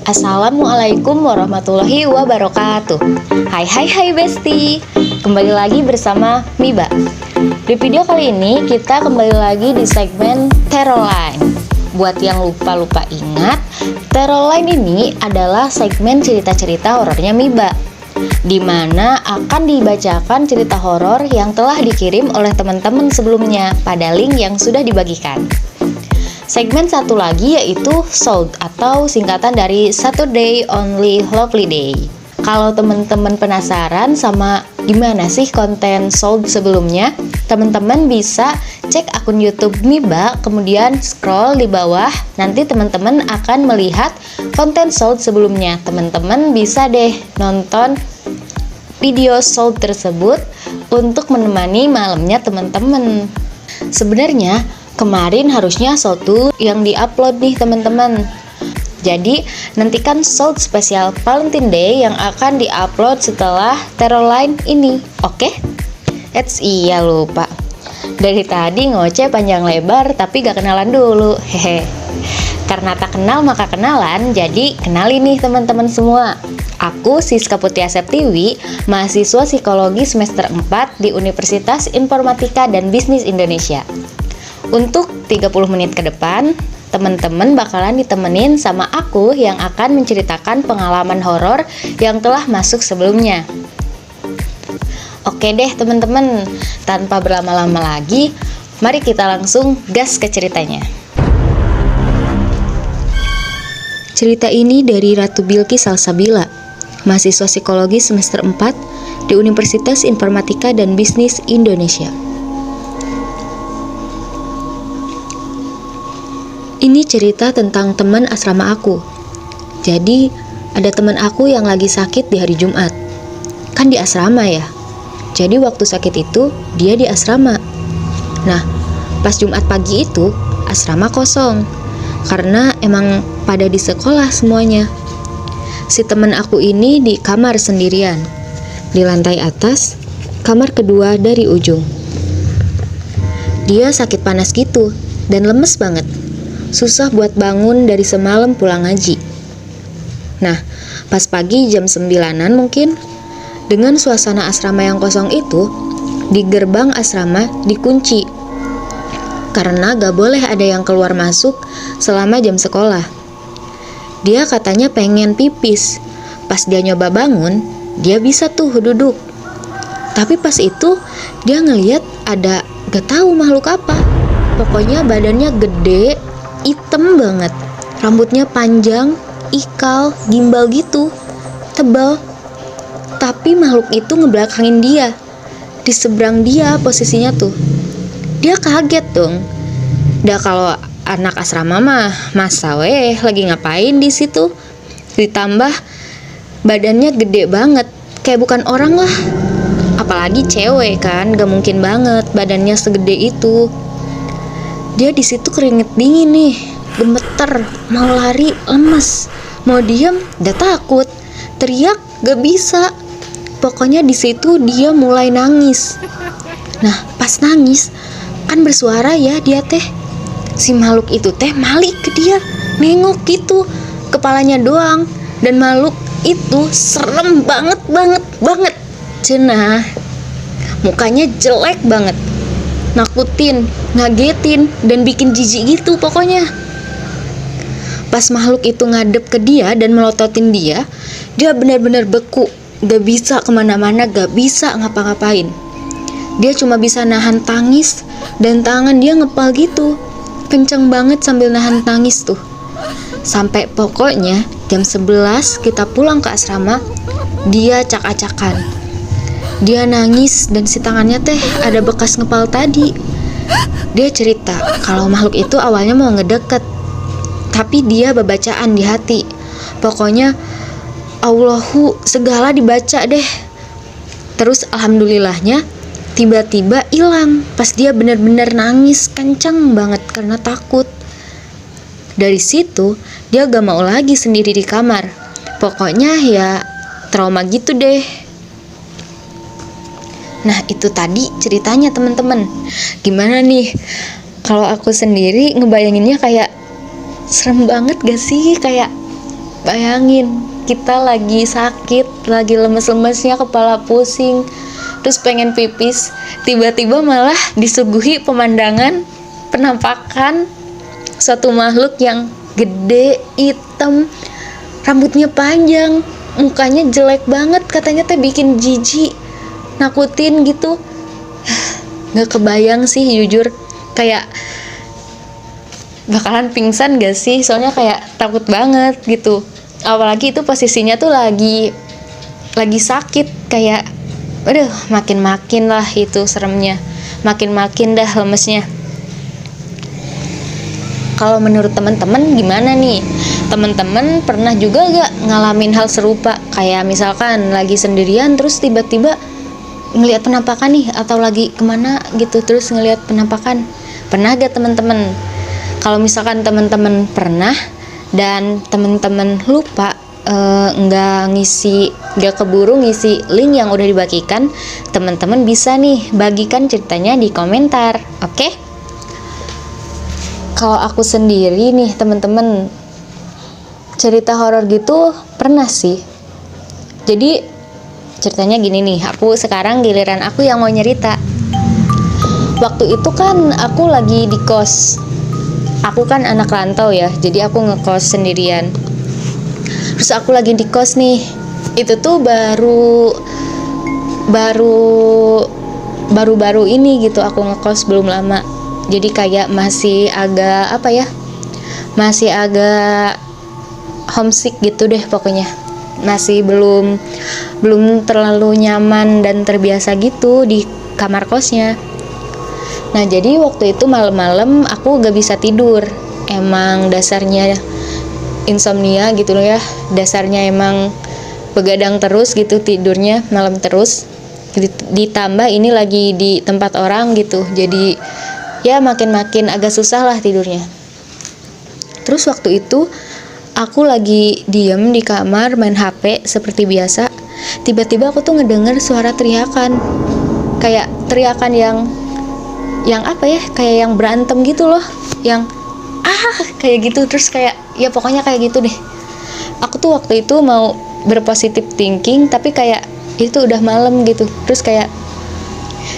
Assalamualaikum warahmatullahi wabarakatuh. Hai Besti. Kembali lagi bersama Miba. Di video kali ini kita kembali lagi di segmen Teroline. Buat yang lupa ingat, Teroline ini adalah segmen cerita-cerita horornya Miba, di mana akan dibacakan cerita horor yang telah dikirim oleh teman-teman sebelumnya pada link yang sudah dibagikan. Segmen satu lagi yaitu Sold atau singkatan dari Saturday Only Lovely Day. Kalau teman-teman penasaran sama gimana sih konten Sold sebelumnya, teman-teman bisa cek akun YouTube Miba, kemudian scroll di bawah, nanti teman-teman akan melihat konten Sold sebelumnya. Teman-teman bisa deh nonton video Sold tersebut untuk menemani malamnya teman-teman. Sebenarnya kemarin harusnya Sold yang diupload nih teman-teman. Jadi nantikan Sold spesial Valentine Day yang akan diupload setelah Teroline ini. Oke? Iya lupa. Dari tadi ngoceh panjang lebar tapi gak kenalan dulu. Hehe. Karena tak kenal maka kenalan, jadi kenalin nih teman-teman semua. Aku Siska Putia Septiwi, mahasiswa psikologi semester 4 di Universitas Informatika dan Bisnis Indonesia. Untuk 30 menit ke depan, teman-teman bakalan ditemenin sama aku yang akan menceritakan pengalaman horor yang telah masuk sebelumnya. Oke deh teman-teman, tanpa berlama-lama lagi, mari kita langsung gas ke ceritanya. Cerita ini dari Ratu Bilqis Salsabila, mahasiswa psikologi semester 4 di Universitas Informatika dan Bisnis Indonesia. Ini cerita tentang teman asrama aku. Jadi, ada teman aku yang lagi sakit di hari Jumat. Kan di asrama ya. Jadi waktu sakit itu, dia di asrama. Nah, pas Jumat pagi itu, asrama kosong. Karena emang pada di sekolah semuanya. Si teman aku ini di kamar sendirian. Di lantai atas, kamar kedua dari ujung. Dia sakit panas gitu, dan lemes banget. Susah buat bangun dari semalam pulang ngaji. Nah, pas pagi jam 9-an mungkin, dengan suasana asrama yang kosong itu, di gerbang asrama dikunci. Karena gak boleh ada yang keluar masuk selama jam sekolah. Dia katanya pengen pipis. Pas dia nyoba bangun, dia bisa tuh duduk. Tapi pas itu, dia ngeliat ada gak tahu makhluk apa. Pokoknya badannya gede, hitam banget, rambutnya panjang, ikal, gimbal gitu, tebal. Tapi makhluk itu ngebelakangin dia, di seberang dia posisinya tuh. Dia kaget dong. Dah kalau anak asrama mah masa lagi ngapain di situ? Ditambah badannya gede banget, kayak bukan orang lah. Apalagi cewek kan, gak mungkin banget badannya segede itu. Dia di situ keringet dingin nih, gemeter, mau lari lemes, mau diem udah takut, teriak gak bisa. Pokoknya di situ dia mulai nangis. Nah pas nangis kan bersuara ya dia teh. Si makhluk itu teh malik ke dia, nengok gitu, kepalanya doang. Dan makhluk itu serem banget. Cenah, mukanya jelek banget, nakutin, ngagetin, dan bikin jijik gitu pokoknya. Pas makhluk itu ngadep ke dia dan melototin dia benar-benar beku, gak bisa kemana-mana, gak bisa ngapa-ngapain. Dia cuma bisa nahan tangis, dan tangan dia ngepal gitu, kenceng banget sambil nahan tangis tuh. Sampai pokoknya jam 11 kita pulang ke asrama, dia acak-acakan. Dia nangis dan si tangannya teh ada bekas ngepal tadi. Dia cerita kalau makhluk itu awalnya mau ngedeket, tapi dia bacaan di hati. Pokoknya Allahu segala dibaca deh. Terus alhamdulillahnya tiba-tiba hilang pas dia benar-benar nangis kenceng banget karena takut. Dari situ dia gak mau lagi sendiri di kamar. Pokoknya ya trauma gitu deh. Nah itu tadi ceritanya teman-teman. Gimana nih? Kalau aku sendiri ngebayanginnya kayak serem banget gak sih? Kayak Bayangin, kita lagi sakit, lagi lemes-lemesnya, kepala pusing, terus pengen pipis, tiba-tiba malah disuguhi pemandangan, penampakan suatu makhluk yang gede, hitam, rambutnya panjang, mukanya jelek banget, katanya teh bikin jijik, nakutin gitu. Gak kebayang sih jujur, kayak bakalan pingsan gak sih, soalnya kayak takut banget gitu. Apalagi itu posisinya tuh lagi sakit, kayak aduh, makin lah itu seremnya, makin dah lemesnya. Kalau menurut teman-teman gimana nih? Teman-teman pernah juga gak ngalamin hal serupa? Kayak misalkan lagi sendirian terus tiba-tiba ngelihat penampakan nih, atau lagi kemana gitu terus ngelihat penampakan. Pernah gak teman-teman? Kalau misalkan teman-teman pernah dan teman-teman lupa, nggak keburu ngisi link yang udah dibagikan, teman-teman bisa nih bagikan ceritanya di komentar, oke? Kalau aku sendiri nih teman-teman, cerita horor gitu pernah sih. Jadi ceritanya gini nih, aku sekarang giliran aku yang mau nyerita. Waktu itu kan aku lagi di kos. Aku kan anak rantau ya, jadi aku ngekos sendirian. Terus aku lagi di kos nih. Itu tuh baru ini gitu aku ngekos, belum lama. Jadi kayak masih agak masih agak homesick gitu deh pokoknya. Masih belum terlalu nyaman dan terbiasa gitu di kamar kosnya. Nah, jadi waktu itu malam-malam aku gak bisa tidur. Emang dasarnya insomnia gitu loh ya. Dasarnya emang begadang terus gitu tidurnya, malam terus. Ditambah ini lagi di tempat orang gitu. Jadi ya makin agak susah lah tidurnya. Terus waktu itu aku lagi diem di kamar main HP seperti biasa. Tiba-tiba aku tuh ngedenger suara teriakan. Kayak teriakan yang kayak yang berantem gitu loh, yang kayak gitu. Terus kayak ya pokoknya kayak gitu deh. Aku tuh waktu itu mau berpositif thinking, tapi kayak itu udah malam gitu. Terus kayak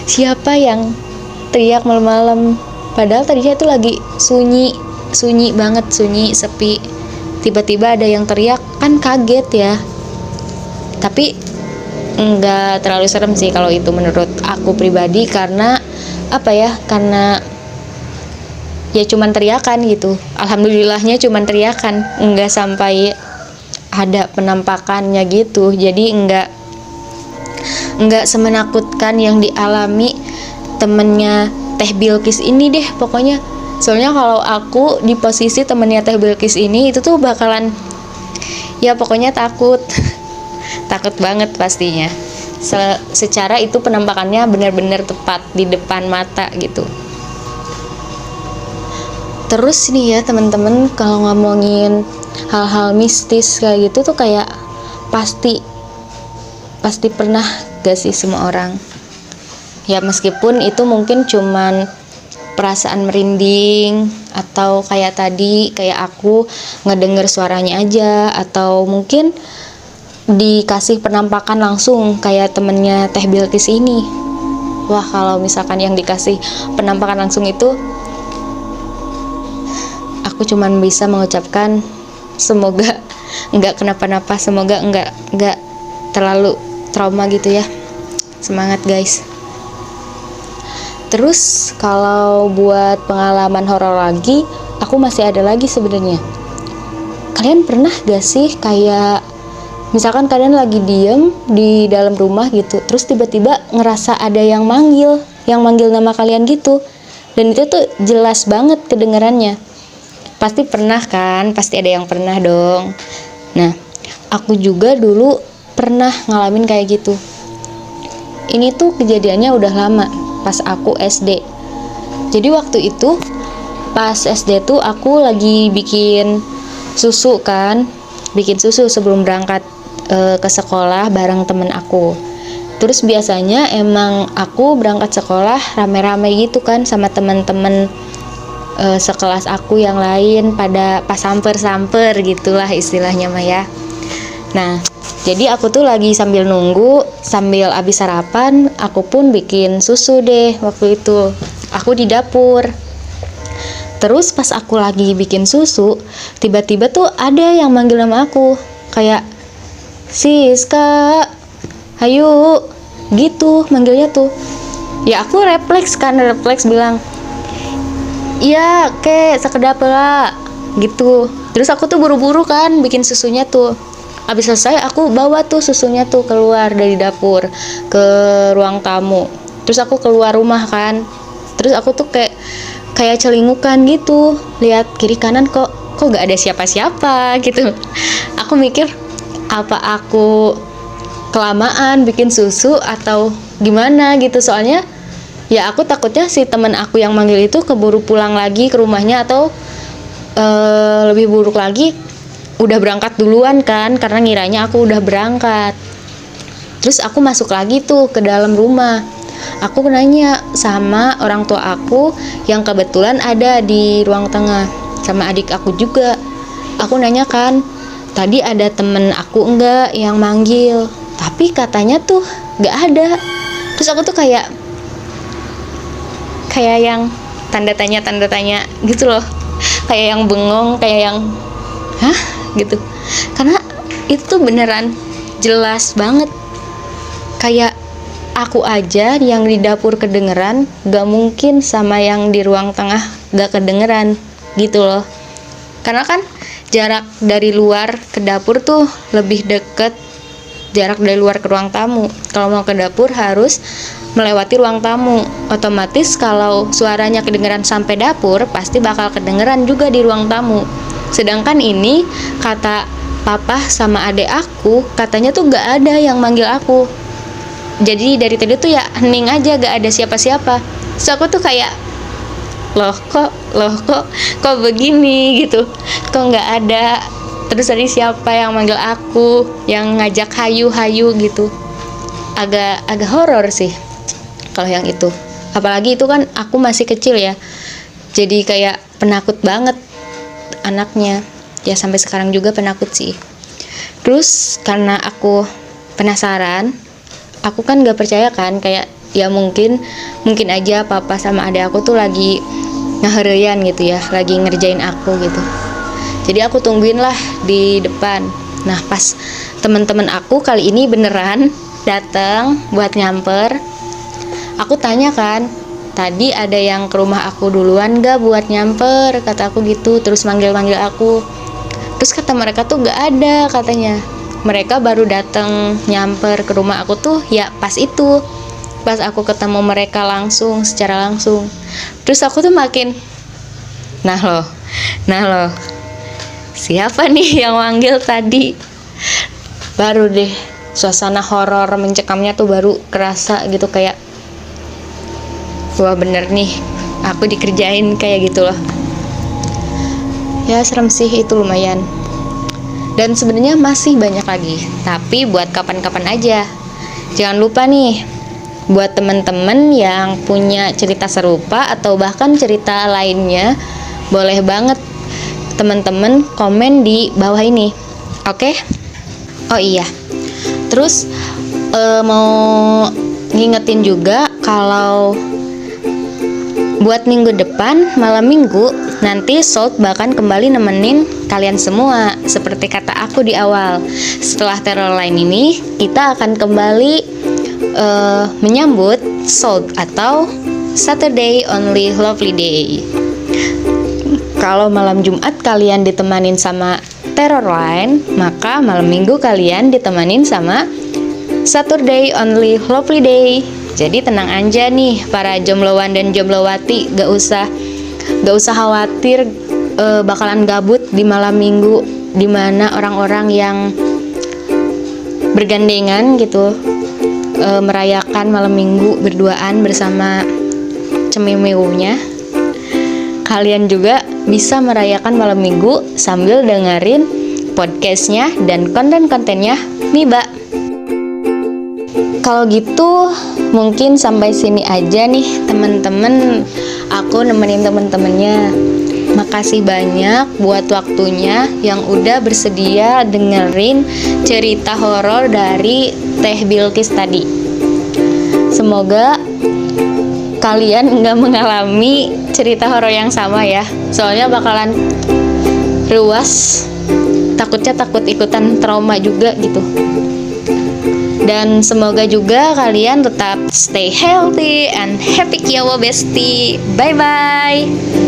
siapa yang teriak malam-malam, padahal tadinya itu lagi sunyi banget, sunyi, sepi. Tiba-tiba ada yang teriak, kan kaget ya. Tapi nggak terlalu serem sih kalau itu menurut aku pribadi, karena karena ya cuman teriakan gitu. Alhamdulillahnya cuman teriakan, nggak sampai ada penampakannya gitu. Jadi nggak semenakutkan yang dialami temennya Teh Bilqis ini deh pokoknya. Soalnya kalau aku di posisi temennya Teh Bilqis ini, itu tuh bakalan ya pokoknya takut banget pastinya. Secara itu penampakannya benar-benar tepat di depan mata gitu. Terus nih ya teman-teman, kalau ngomongin hal-hal mistis kayak gitu tuh kayak pasti pernah gak sih semua orang? Ya meskipun itu mungkin cuman perasaan merinding, atau kayak tadi kayak aku ngedenger suaranya aja, atau mungkin dikasih penampakan langsung kayak temennya Teh Bilqis ini. Wah, kalau misalkan yang dikasih penampakan langsung itu, aku cuman bisa mengucapkan semoga nggak kenapa-napa, semoga nggak terlalu trauma gitu ya. Semangat guys. Terus kalau buat pengalaman horor lagi, aku masih ada lagi sebenarnya. Kalian pernah gak sih kayak misalkan kalian lagi diem di dalam rumah gitu, terus tiba-tiba ngerasa ada yang manggil nama kalian gitu, dan itu tuh jelas banget kedengarannya. Pasti pernah kan? Pasti ada yang pernah dong. Nah, aku juga dulu pernah ngalamin kayak gitu. Ini tuh kejadiannya udah lama, pas aku SD. Jadi waktu itu pas SD tuh aku lagi bikin susu sebelum berangkat ke sekolah bareng temen aku. Terus biasanya emang aku berangkat sekolah rame-rame gitu kan sama temen-temen sekelas aku yang lain pada pas samper-samper gitulah istilahnya mah ya. Nah, jadi aku tuh lagi sambil nunggu, sambil abis sarapan, aku pun bikin susu deh waktu itu. Aku di dapur. Terus pas aku lagi bikin susu, tiba-tiba tuh ada yang manggil nama aku. Kayak, Siska, ayo, gitu manggilnya tuh. Ya aku refleks bilang, iya kek sekedap lah, gitu. Terus aku tuh buru-buru kan bikin susunya tuh. Habis selesai aku bawa tuh susunya tuh keluar dari dapur ke ruang tamu. Terus aku keluar rumah kan. Terus aku tuh kayak celingukan gitu, lihat kiri kanan kok gak ada siapa-siapa gitu. Aku mikir apa aku kelamaan bikin susu atau gimana gitu, soalnya ya aku takutnya si teman aku yang manggil itu keburu pulang lagi ke rumahnya atau lebih buruk lagi udah berangkat duluan kan, karena ngiranya aku udah berangkat. Terus aku masuk lagi tuh ke dalam rumah. Aku nanya sama orang tua aku yang kebetulan ada di ruang tengah, sama adik aku juga. Aku nanya kan, tadi ada temen aku enggak yang manggil? Tapi katanya tuh gak ada. Terus aku tuh kayak yang tanda tanya gitu loh. Kayak yang bengong, kayak yang hah? Gitu. Karena itu tuh beneran jelas banget. Kayak aku aja yang di dapur kedengeran, gak mungkin sama yang di ruang tengah gak kedengeran gitu loh. Karena kan jarak dari luar ke dapur tuh lebih deket jarak dari luar ke ruang tamu. Kalau mau ke dapur harus melewati ruang tamu. Otomatis kalau suaranya kedengeran sampai dapur, pasti bakal kedengeran juga di ruang tamu. Sedangkan ini kata papa sama adek aku, katanya tuh gak ada yang manggil aku. Jadi dari tadi tuh ya hening aja, gak ada siapa-siapa. So aku tuh kayak loh kok begini gitu, kok nggak ada. Terus tadi siapa yang manggil aku, yang ngajak hayu gitu. Agak horor sih kalau yang itu. Apalagi itu kan aku masih kecil ya, jadi kayak penakut banget anaknya. Ya sampai sekarang juga penakut sih. Terus karena aku penasaran, aku kan nggak percaya kan, kayak ya mungkin aja papa sama adek aku tuh lagi ngahereyan gitu ya, lagi ngerjain aku gitu. Jadi aku tungguin lah di depan. Nah pas teman-teman aku kali ini beneran datang buat nyamper, aku tanya kan, tadi ada yang ke rumah aku duluan gak buat nyamper, kata aku gitu. Terus manggil aku. Terus kata mereka tuh gak ada katanya. Mereka baru datang nyamper ke rumah aku tuh ya pas itu, pas aku ketemu mereka secara langsung. Terus aku tuh makin nah loh siapa nih yang manggil tadi. Baru deh suasana horor mencekamnya tuh baru kerasa gitu, kayak wah bener nih aku dikerjain kayak gitu loh. Ya serem sih itu, lumayan. Dan sebenarnya masih banyak lagi, tapi buat kapan-kapan aja. Jangan lupa nih, buat teman-teman yang punya cerita serupa atau bahkan cerita lainnya, boleh banget teman-teman komen di bawah ini. Oke? Oh iya. Terus mau ngingetin juga kalau buat minggu depan, malam minggu, nanti Salt bahkan kembali nemenin kalian semua. Seperti kata aku di awal, setelah teror line ini, kita akan kembali menyambut Salt atau Saturday Only Lovely Day. Kalau malam Jumat kalian ditemanin sama teror line, maka malam minggu kalian ditemanin sama Saturday Only Lovely Day. Jadi tenang aja nih para jombloan dan jomblowati, gak usah khawatir bakalan gabut di malam minggu, dimana orang-orang yang bergandengan gitu merayakan malam minggu berduaan bersama cemimiunya. Kalian juga bisa merayakan malam minggu sambil dengerin podcastnya dan konten-kontennya Miba. Kalau gitu mungkin sampai sini aja nih teman-teman. Aku aku nemenin temen-temennya. Makasih banyak buat waktunya yang udah bersedia dengerin cerita horor dari Teh Bilqis tadi. Semoga kalian nggak mengalami cerita horor yang sama ya. Soalnya bakalan ruas, takutnya takut ikutan trauma juga gitu. Dan semoga juga kalian tetap stay healthy and happy kiawa bestie. Bye bye.